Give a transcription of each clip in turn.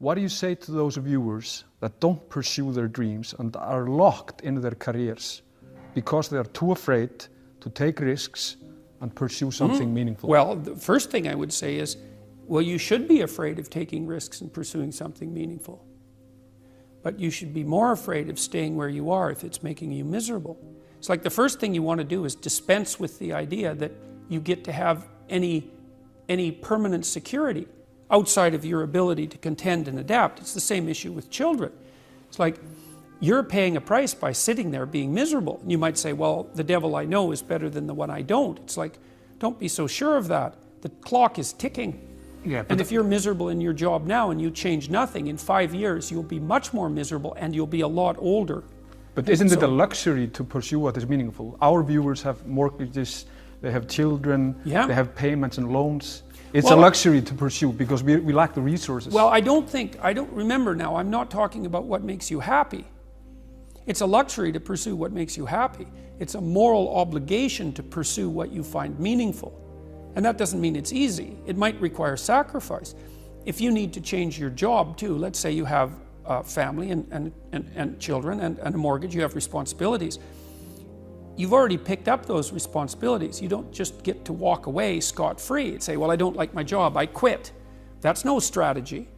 What do you say to those viewers that don't pursue their dreams and are locked in their careers because they are too afraid to take risks and pursue something meaningful? Well, the first thing I would say is, well, you should be afraid of taking risks and pursuing something meaningful. But you should be more afraid of staying where you are if it's making you miserable. It's like the first thing you want to do is dispense with the idea that you get to have any permanent security outside of your ability to contend and adapt. It's the same issue with children. It's like you're paying a price by sitting there being miserable. And you might say, well, the devil I know is better than the one I don't. It's like, don't be so sure of that. The clock is ticking. Yeah, and if you're miserable in your job now and you change nothing, in 5 years you'll be much more miserable and you'll be a lot older. But isn't it a luxury to pursue what is meaningful? Our viewers have mortgages, they have children, they have payments and loans. It's a luxury to pursue because we lack the resources. Well, I don't remember now, I'm not talking about what makes you happy. It's a luxury to pursue what makes you happy. It's a moral obligation to pursue what you find meaningful. And that doesn't mean it's easy. It might require sacrifice. If you need to change your job too, let's say you have a family and children and a mortgage, you have responsibilities. You've already picked up those responsibilities. You don't just get to walk away scot-free and say, well, I don't like my job, I quit. That's no strategy.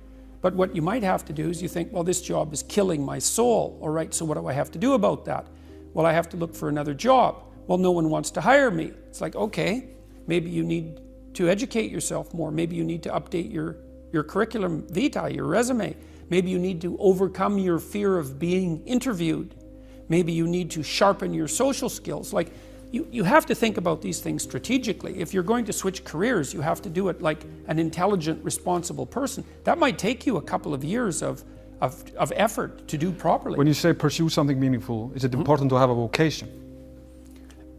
But what you might have to do is you think, well, this job is killing my soul. All right, so what do I have to do about that? Well, I have to look for another job. Well, no one wants to hire me. It's like, okay, maybe you need to educate yourself more. Maybe you need to update your curriculum vitae, your resume. Maybe you need to overcome your fear of being interviewed. Maybe you need to sharpen your social skills. Like, you have to think about these things strategically. If you're going to switch careers, you have to do it like an intelligent, responsible person. That might take you a couple of years of effort to do properly. When you say pursue something meaningful, is it important to have a vocation?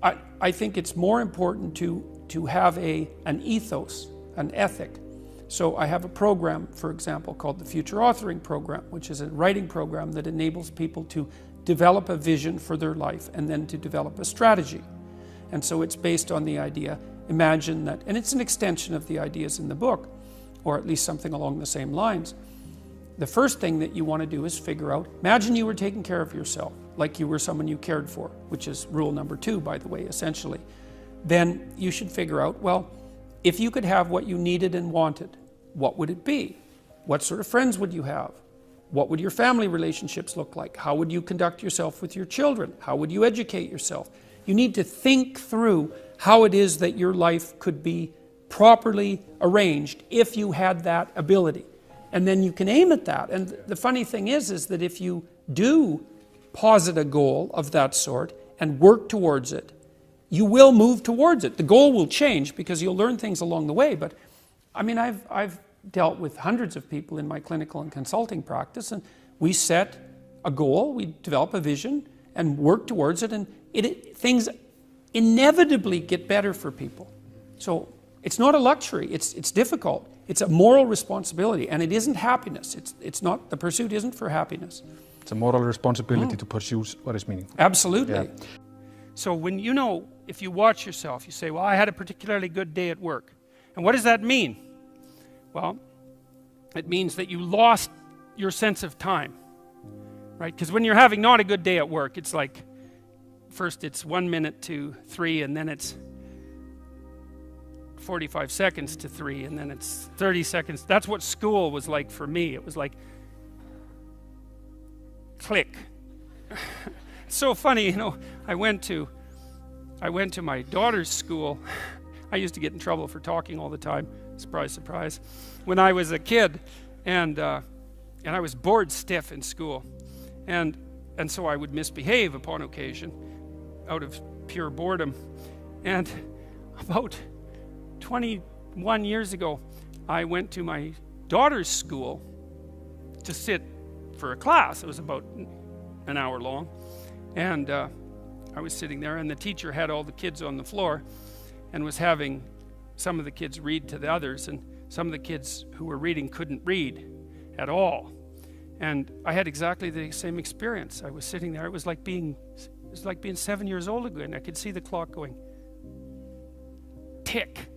I think it's more important to have an ethos, an ethic. So I have a program, for example, called the Future Authoring Program, which is a writing program that enables people to develop a vision for their life and then to develop a strategy. And so it's based on the idea, imagine that, and it's an extension of the ideas in the book, or at least something along the same lines. The first thing that you want to do is figure out, imagine you were taking care of yourself, like you were someone you cared for, which is rule number 2, by the way, essentially. Then you should figure out, well, if you could have what you needed and wanted, what would it be? What sort of friends would you have? What would your family relationships look like? How would you conduct yourself with your children? How would you educate yourself? You need to think through how it is that your life could be properly arranged if you had that ability. And then you can aim at that. And the funny thing is that if you do posit a goal of that sort and work towards it, you will move towards it. The goal will change because you'll learn things along the way. But I mean, I've dealt with hundreds of people in my clinical and consulting practice, and we set a goal, we develop a vision and work towards it, and things inevitably get better for people. So it's not a luxury, it's difficult. It's a moral responsibility, and it isn't happiness. It's not, the pursuit isn't for happiness. It's a moral responsibility to pursue what is meaningful. Absolutely. Yeah. So when if you watch yourself, you say, well, I had a particularly good day at work. And what does that mean? Well, it means that you lost your sense of time, right? Because when you're having not a good day at work, it's like, first it's 1 minute to 3, and then it's 45 seconds to 3, and then it's 30 seconds. That's what school was like for me. It was like, click. It's so funny, I went to my daughter's school. I used to get in trouble for talking all the time. Surprise, surprise. When I was a kid, and I was bored stiff in school, and so I would misbehave upon occasion, out of pure boredom. And about 21 years ago, I went to my daughter's school to sit for a class. It was about an hour long, and I was sitting there, and the teacher had all the kids on the floor and was having some of the kids read to the others, and some of the kids who were reading couldn't read at all. And I had exactly the same experience. I was sitting there. It was like being 7 years old again. I could see the clock going tick,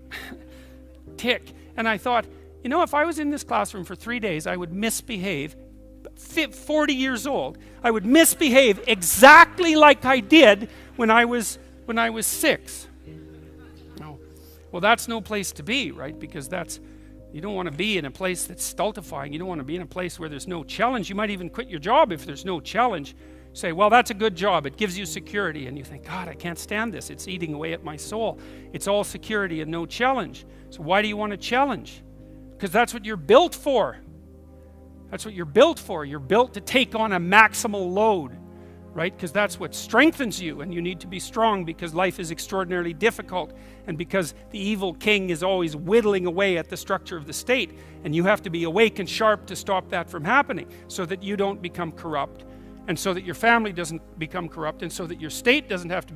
tick. And I thought, You know, if I was in this classroom for 3 days, I would misbehave. 40 years old, I would misbehave exactly like I did when I was 6. No. Well, that's no place to be, right? Because you don't want to be in a place that's stultifying. You don't want to be in a place where there's no challenge. You might even quit your job if there's no challenge. Say, well, that's a good job. It gives you security. And you think, God, I can't stand this. It's eating away at my soul. It's all security and no challenge. So why do you want to challenge? Because that's what you're built for. That's what you're built for. You're built to take on a maximal load, right? Because that's what strengthens you, and you need to be strong because life is extraordinarily difficult, and because the evil king is always whittling away at the structure of the state, and you have to be awake and sharp to stop that from happening so that you don't become corrupt, and so that your family doesn't become corrupt, and so that your state doesn't have to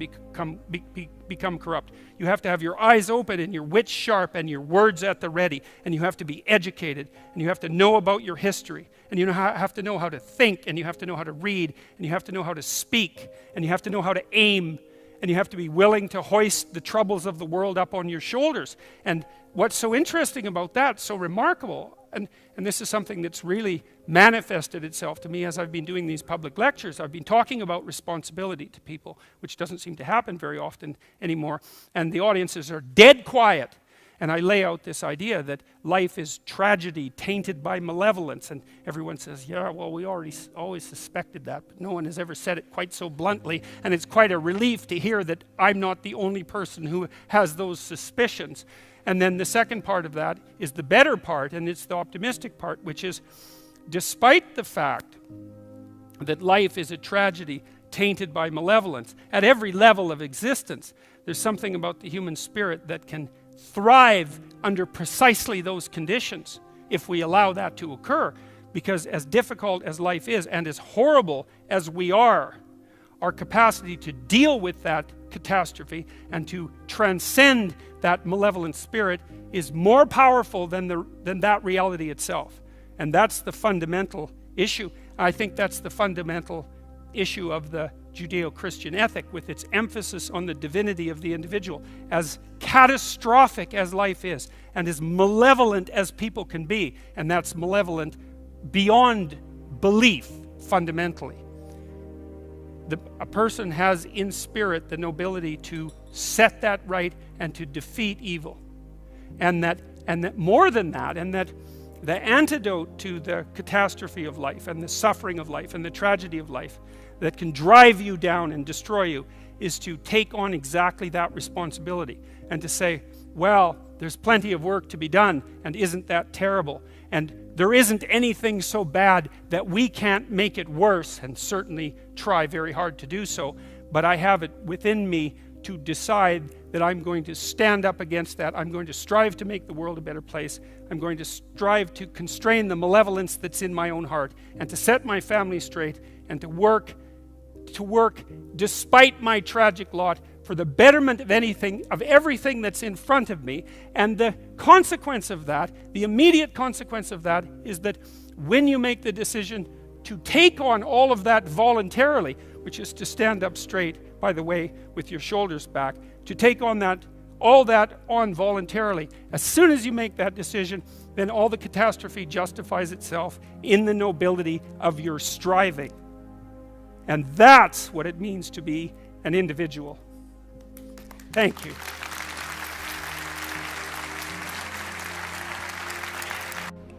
become corrupt. You have to have your eyes open and your wits sharp and your words at the ready, and you have to be educated, and you have to know about your history, and you have to know how to think, and you have to know how to read, and you have to know how to speak, and you have to know how to aim, and you have to be willing to hoist the troubles of the world up on your shoulders. And what's so interesting about that, so remarkable, and this is something that's really manifested itself to me as I've been doing these public lectures. I've been talking about responsibility to people, which doesn't seem to happen very often anymore, and the audiences are dead quiet. And I lay out this idea that life is tragedy tainted by malevolence, and everyone says, yeah, well, we always suspected that, but no one has ever said it quite so bluntly, and it's quite a relief to hear that I'm not the only person who has those suspicions. And then the second part of that is the better part, and it's the optimistic part, which is, despite the fact that life is a tragedy tainted by malevolence, at every level of existence, there's something about the human spirit that can thrive under precisely those conditions if we allow that to occur. Because as difficult as life is, and as horrible as we are, our capacity to deal with that catastrophe and to transcend that malevolent spirit is more powerful than that reality itself. And that's the fundamental issue. I think that's the fundamental issue of the Judeo-Christian ethic, with its emphasis on the divinity of the individual. As catastrophic as life is, and as malevolent as people can be, and that's malevolent beyond belief, fundamentally. A person has in spirit the nobility to set that right and to defeat evil. And that more than that, and that the antidote to the catastrophe of life and the suffering of life and the tragedy of life that can drive you down and destroy you is to take on exactly that responsibility and to say, well, there's plenty of work to be done, and isn't that terrible? And there isn't anything so bad that we can't make it worse, and certainly try very hard to do so, but I have it within me to decide that I'm going to stand up against that. I'm going to strive to make the world a better place. I'm going to strive to constrain the malevolence that's in my own heart, and to set my family straight, and to work despite my tragic lot for the betterment of everything that's in front of me. And the consequence of that, the immediate consequence of that, is that when you make the decision to take on all of that voluntarily, which is to stand up straight, by the way, with your shoulders back, to take on all that on voluntarily, as soon as you make that decision, then all the catastrophe justifies itself in the nobility of your striving. And that's what it means to be an individual. Thank you.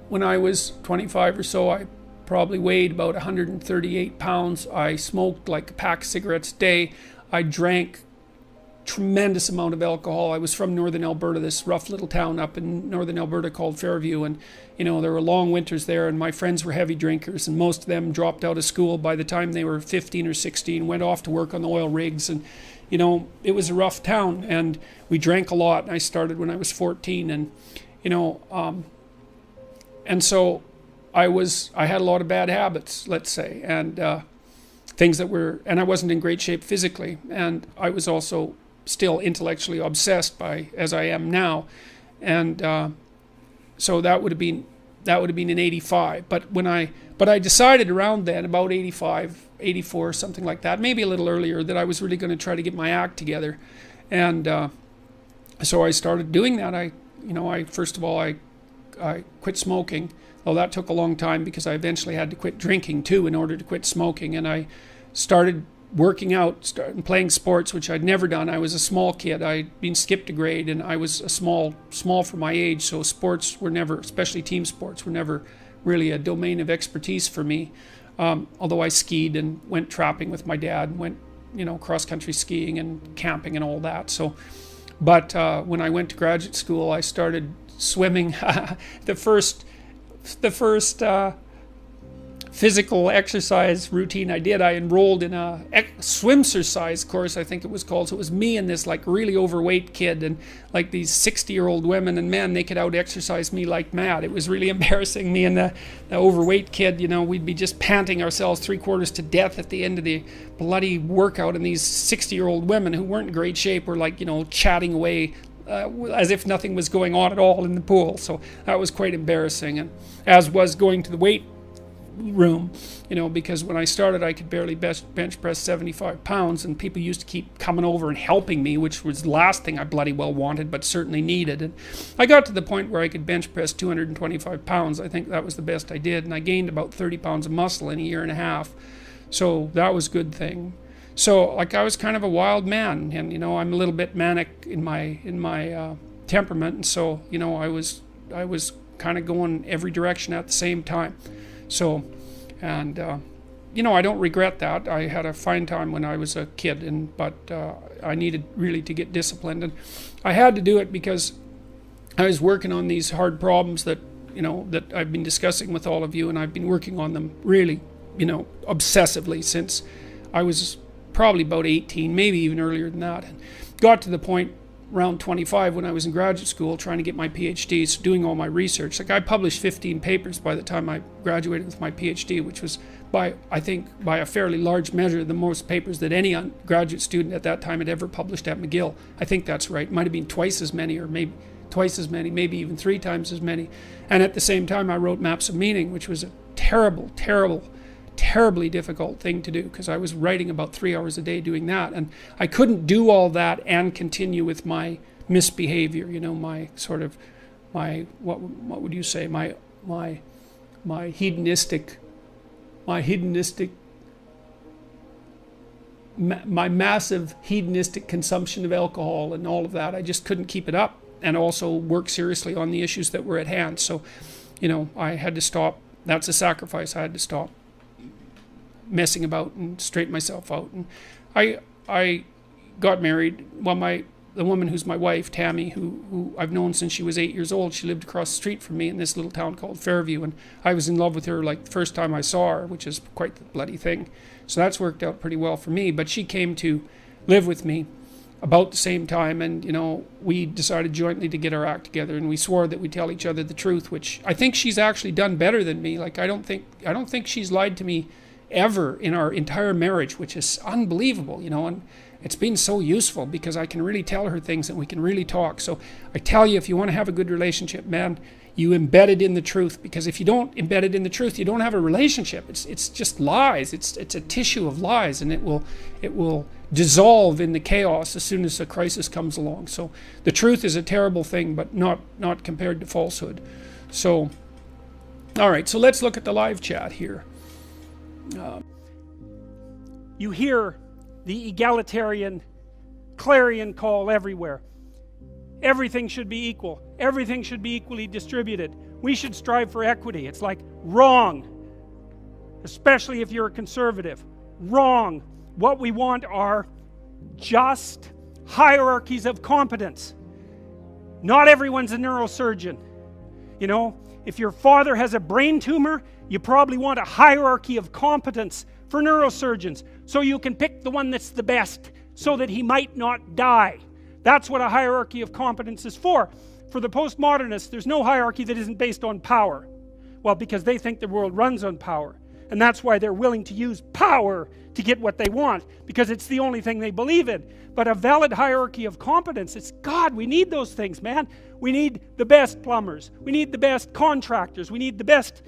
When I was 25 or so, I probably weighed about 138 pounds. I smoked like a pack of cigarettes a day. I drank tremendous amount of alcohol. I was from northern Alberta, this rough little town up in northern Alberta called Fairview, and there were long winters there, and my friends were heavy drinkers, and most of them dropped out of school by the time they were 15 or 16, went off to work on the oil rigs, and it was a rough town, and we drank a lot. I started when I was 14, and and so I had a lot of bad habits, let's say, and things and I wasn't in great shape physically, and I was also still intellectually obsessed as I am now, and so that would have been in 85. But I decided around then, about 85, 84, something like that, maybe a little earlier, that I was really going to try to get my act together, and so I started doing that. First of all, I I quit smoking. Well, that took a long time because I eventually had to quit drinking too in order to quit smoking. And I started working out, started playing sports, which I'd never done. I was a small kid. I'd been skipped a grade, and I was a small for my age. So sports were never, especially team sports, were never really a domain of expertise for me. Although I skied and went trapping with my dad, and went, cross-country skiing and camping and all that. So, but when I went to graduate school, I started swimming. The first physical exercise routine I did, I enrolled in a swimsercise course, I think it was called. So it was me and this like really overweight kid, and like these 60-year-old women and men, they could out exercise me like mad. It was really embarrassing. Me and the overweight kid, we'd be just panting ourselves 3/4 to death at the end of the bloody workout, and these 60-year-old women who weren't in great shape were like, chatting away as if nothing was going on at all in the pool. So that was quite embarrassing, and as was going to the weight room, because when I started I could barely bench press 75 pounds, and people used to keep coming over and helping me, which was the last thing I bloody well wanted, but certainly needed. And I got to the point where I could bench press 225 pounds. I think that was the best I did, and I gained about 30 pounds of muscle in a year and a half. So that was a good thing. So like I was kind of a wild man, and I'm a little bit manic in my temperament, and so I was kind of going every direction at the same time. So, and I don't regret that. I had a fine time when I was a kid, but I needed really to get disciplined, and I had to do it because I was working on these hard problems that that I've been discussing with all of you, and I've been working on them really obsessively since I was probably about 18, maybe even earlier than that, and got to the point around 25 when I was in graduate school trying to get my PhD, so doing all my research. Like I published 15 papers by the time I graduated with my PhD, which was I think by a fairly large measure the most papers that any graduate student at that time had ever published at McGill. I think that's right. It might have been twice as many, or maybe twice as many, maybe even 3 times as many. And at the same time I wrote Maps of Meaning, which was a terribly difficult thing to do, because I was writing about 3 hours a day doing that, and I couldn't do all that and continue with my misbehavior, my sort of my what would you say, my hedonistic my massive hedonistic consumption of alcohol and all of that. I just couldn't keep it up, and also work seriously on the issues that were at hand. So I had to stop. That's a sacrifice. I had to stop messing about and straighten myself out. And I got married. Well, the woman who's my wife, Tammy, who I've known since she was 8 years old, she lived across the street from me in this little town called Fairview, and I was in love with her like the first time I saw her, which is quite the bloody thing. So that's worked out pretty well for me. But she came to live with me about the same time, and we decided jointly to get our act together, and we swore that we'd tell each other the truth, which I think she's actually done better than me. Like I don't think she's lied to me ever in our entire marriage, which is unbelievable, and it's been so useful because I can really tell her things and we can really talk. So I tell you, if you want to have a good relationship, man, you embed it in the truth, because if you don't embed it in the truth, you don't have a relationship. It's just lies. It's a tissue of lies, and it will dissolve in the chaos as soon as a crisis comes along. So the truth is a terrible thing, but not compared to falsehood. So all right, so let's look at the live chat here. You hear the egalitarian clarion call everywhere. Everything should be equal. Everything should be equally distributed. We should strive for equity. It's like wrong, especially if you're a conservative. Wrong. What we want are just hierarchies of competence. Not everyone's a neurosurgeon. If your father has a brain tumor, you probably want a hierarchy of competence for neurosurgeons, so you can pick the one that's the best, so that he might not die. That's what a hierarchy of competence is for. For the postmodernists, there's no hierarchy that isn't based on power. Well, because they think the world runs on power. And that's why they're willing to use power to get what they want, because it's the only thing they believe in. But a valid hierarchy of competence, it's God, we need those things, man. We need the best plumbers. We need the best contractors. We need the best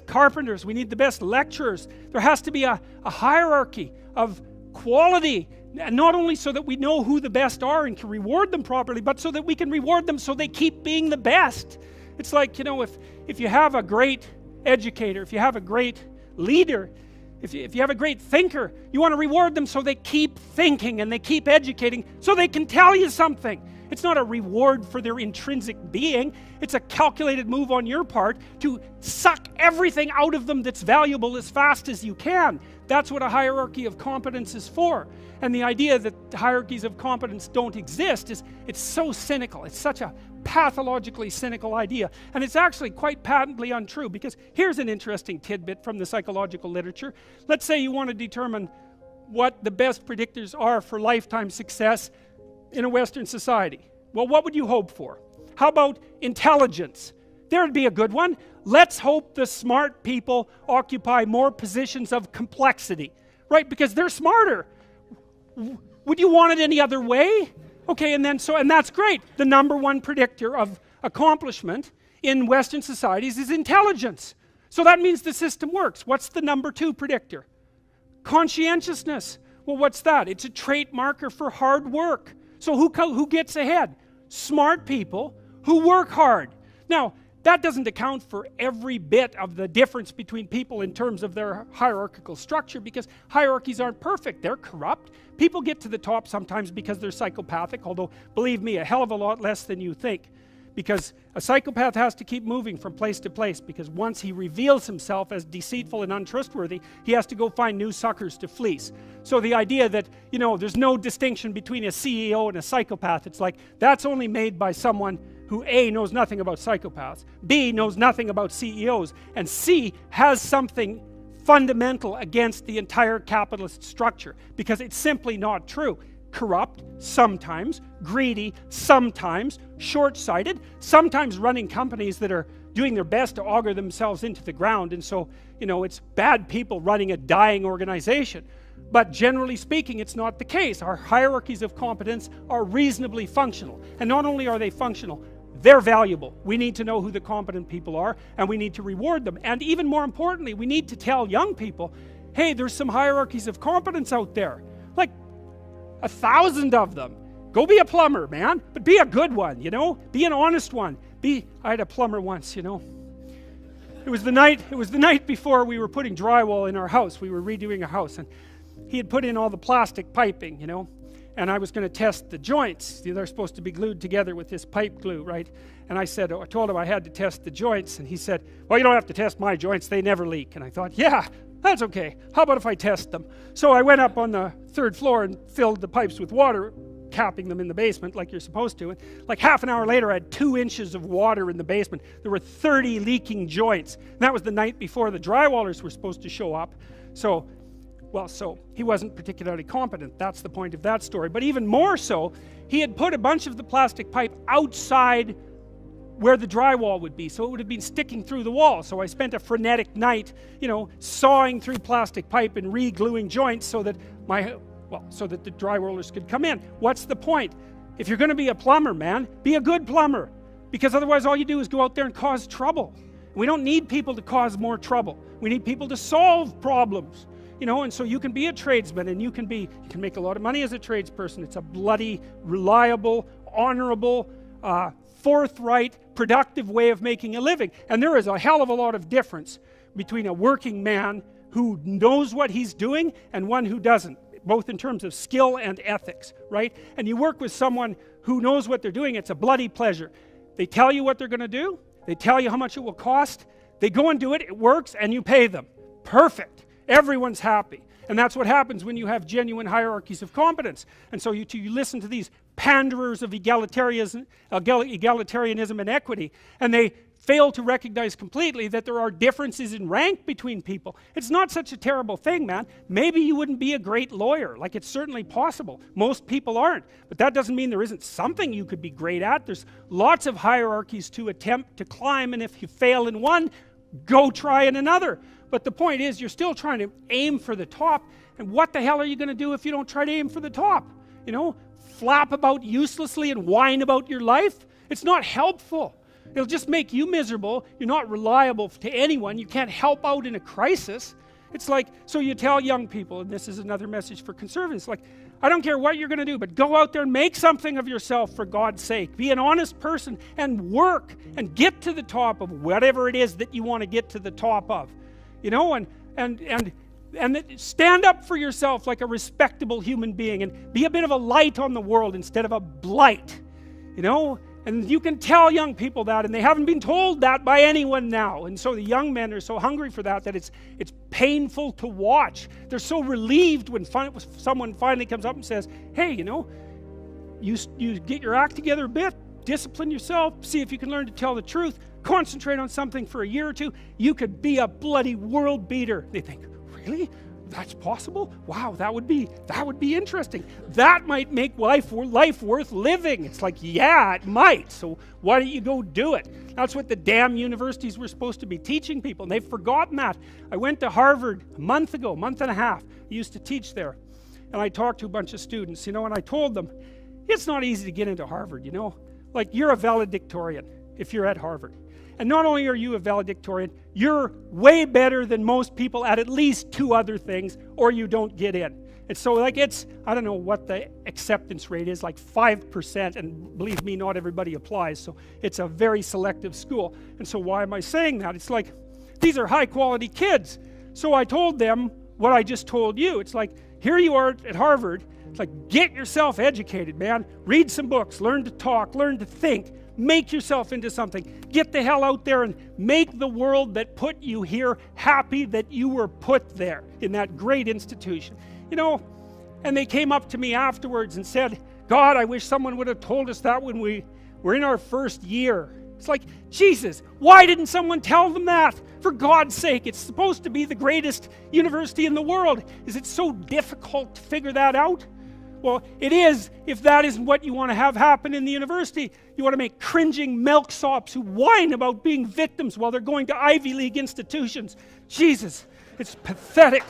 carpenters. We need the best lecturers. There has to be a hierarchy of quality And not only so that we know who the best are and can reward them properly, but so that we can reward them so they keep being the best. It's like, you know, if you have a great educator, if you have a great leader, if you have a great thinker, you want to reward them so they keep thinking and they keep educating so they can tell you something. It's not a reward for their intrinsic being. It's a calculated move on your part to suck everything out of them that's valuable as fast as you can. That's what a hierarchy of competence is for. And the idea that hierarchies of competence don't exist it's so cynical. It's such a pathologically cynical idea. And it's actually quite patently untrue, because here's an interesting tidbit from the psychological literature. Let's say you want to determine what the best predictors are for lifetime success in a Western society. Well, what would you hope for? How about intelligence? There'd be a good one. Let's hope the smart people occupy more positions of complexity, right? Because they're smarter. Would you want it any other way? Okay, and that's great. The number one predictor of accomplishment in Western societies is intelligence. So that means the system works. What's the number two predictor? Conscientiousness. Well, what's that? It's a trait marker for hard work. So who gets ahead? Smart people who work hard. Now, that doesn't account for every bit of the difference between people in terms of their hierarchical structure, because hierarchies aren't perfect. They're corrupt. People get to the top sometimes because they're psychopathic, although, believe me, a hell of a lot less than you think. Because a psychopath has to keep moving from place to place, because once he reveals himself as deceitful and untrustworthy, he has to go find new suckers to fleece. So the idea that, you know, there's no distinction between a CEO and a psychopath, it's like, that's only made by someone who A, knows nothing about psychopaths, B, knows nothing about CEOs, and C, has something fundamental against the entire capitalist structure, because it's simply not true. Corrupt, sometimes, greedy, sometimes, short-sighted, sometimes running companies that are doing their best to auger themselves into the ground, and so, you know, it's bad people running a dying organization. But generally speaking, it's not the case. Our hierarchies of competence are reasonably functional, and not only are they functional, they're valuable. We need to know who the competent people are, and we need to reward them. And even more importantly, we need to tell young people, hey, there's some hierarchies of competence out there. Like 1,000 of them. Go be a plumber, man, but be a good one, you know? Be an honest one. I had a plumber once, you know. It was the night before we were putting drywall in our house. We were redoing a house, and he had put in all the plastic piping, you know, and I was going to test the joints. They're supposed to be glued together with this pipe glue, right? And I told him I had to test the joints, and he said, well, you don't have to test my joints, they never leak. And I thought, yeah, that's okay. How about if I test them? So I went up on the 3rd floor and filled the pipes with water, capping them in the basement like you're supposed to. And like half an hour later, I had 2 inches of water in the basement. There were 30 leaking joints. And that was the night before the drywallers were supposed to show up. So he wasn't particularly competent. That's the point of that story. But even more so, he had put a bunch of the plastic pipe outside where the drywall would be, so it would have been sticking through the wall. So I spent a frenetic night, you know, sawing through plastic pipe and re-gluing joints so that the drywallers could come in. What's the point? If you're going to be a plumber, man, be a good plumber, because otherwise all you do is go out there and cause trouble. We don't need people to cause more trouble. We need people to solve problems. You know, and so you can be a tradesman, and you can make a lot of money as a tradesperson. It's a bloody, reliable, honorable, forthright, productive way of making a living. And there is a hell of a lot of difference between a working man who knows what he's doing and one who doesn't, both in terms of skill and ethics, right? And you work with someone who knows what they're doing, it's a bloody pleasure. They tell you what they're going to do, they tell you how much it will cost, they go and do it, it works, and you pay them. Perfect. Everyone's happy. And that's what happens when you have genuine hierarchies of competence. And so you listen to these panderers of egalitarianism and equity, and they fail to recognize completely that there are differences in rank between people. It's not such a terrible thing, man. Maybe you wouldn't be a great lawyer. Like, it's certainly possible. Most people aren't. But that doesn't mean there isn't something you could be great at. There's lots of hierarchies to attempt to climb, and if you fail in one, go try in another. But the point is, you're still trying to aim for the top, and what the hell are you going to do if you don't try to aim for the top? You know, flap about uselessly and whine about your life? It's not helpful. It'll just make you miserable. You're not reliable to anyone. You can't help out in a crisis. It's like, so you tell young people, and this is another message for conservatives, like, I don't care what you're going to do, but go out there and make something of yourself for God's sake. Be an honest person and work and get to the top of whatever it is that you want to get to the top of. You know, and stand up for yourself like a respectable human being and be a bit of a light on the world instead of a blight. You know, and you can tell young people that, and they haven't been told that by anyone now. And so the young men are so hungry for that it's painful to watch. They're so relieved when someone finally comes up and says, hey, you know, you get your act together a bit, discipline yourself, see if you can learn to tell the truth, concentrate on something for a year or two, you could be a bloody world beater. They think, really? That's possible? Wow, that would be interesting. That might make life worth living. It's like, yeah, it might. So why don't you go do it? That's what the damn universities were supposed to be teaching people, and they've forgotten that. I went to Harvard a month and a half. I used to teach there, and I talked to a bunch of students, you know, and I told them, it's not easy to get into Harvard, you know. Like, you're a valedictorian if you're at Harvard. And not only are you a valedictorian, you're way better than most people at least 2 other things, or you don't get in. And so, like, I don't know what the acceptance rate is, like 5%, and believe me, not everybody applies, so it's a very selective school. And so why am I saying that? It's like, these are high-quality kids. So I told them what I just told you. It's like, here you are at Harvard. It's like, get yourself educated, man. Read some books, learn to talk, learn to think. Make yourself into something. Get the hell out there and make the world that put you here happy that you were put there in that great institution. You know, and they came up to me afterwards and said, God, I wish someone would have told us that when we were in our first year. It's like, Jesus, why didn't someone tell them that? For God's sake, it's supposed to be the greatest university in the world. Is it so difficult to figure that out? Well, it is, if that isn't what you want to have happen in the university. You want to make cringing milksops who whine about being victims while they're going to Ivy League institutions. Jesus, it's pathetic.